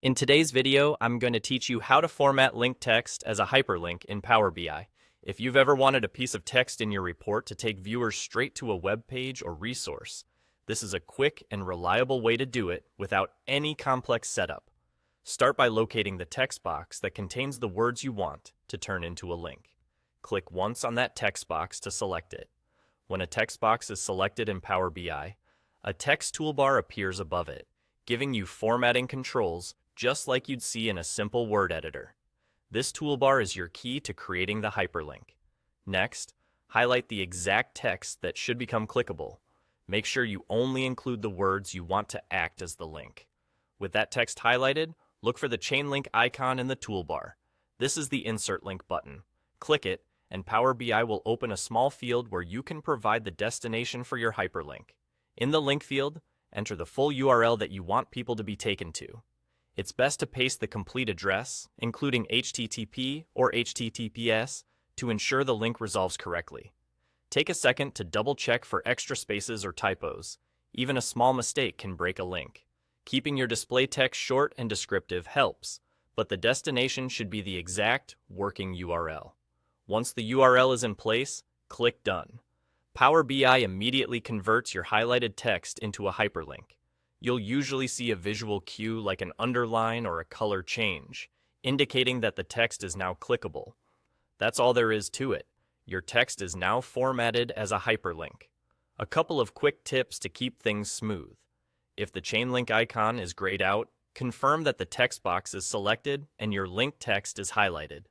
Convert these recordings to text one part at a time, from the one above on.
In today's video, I'm going to teach you how to format link text as a hyperlink in Power BI. If you've ever wanted a piece of text in your report to take viewers straight to a web page or resource, this is a quick and reliable way to do it without any complex setup. Start by locating the text box that contains the words you want to turn into a link. Click once on that text box to select it. When a text box is selected in Power BI, a text toolbar appears above it, giving you formatting controls just like you'd see in a simple word editor. This toolbar is your key to creating the hyperlink. Next, highlight the exact text that should become clickable. Make sure you only include the words you want to act as the link. With that text highlighted, look for the chain link icon in the toolbar. This is the Insert Link button. Click it, and Power BI will open a small field where you can provide the destination for your hyperlink. In the link field, enter the full URL that you want people to be taken to. It's best to paste the complete address, including HTTP or HTTPS, to ensure the link resolves correctly. Take a second to double-check for extra spaces or typos. Even a small mistake can break a link. Keeping your display text short and descriptive helps, but the destination should be the exact working URL. Once the URL is in place, click Done. Power BI immediately converts your highlighted text into a hyperlink. You'll usually see a visual cue like an underline or a color change, indicating that the text is now clickable. That's all there is to it. Your text is now formatted as a hyperlink. A couple of quick tips to keep things smooth. If the chain link icon is grayed out, confirm that the text box is selected and your link text is highlighted.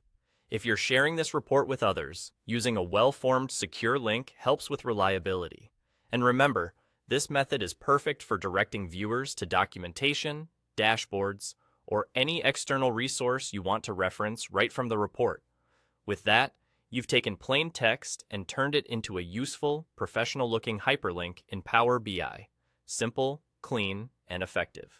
If you're sharing this report with others, using a well-formed, secure link helps with reliability. And remember, this method is perfect for directing viewers to documentation, dashboards, or any external resource you want to reference right from the report. With that, you've taken plain text and turned it into a useful, professional-looking hyperlink in Power BI. Simple, clean, and effective.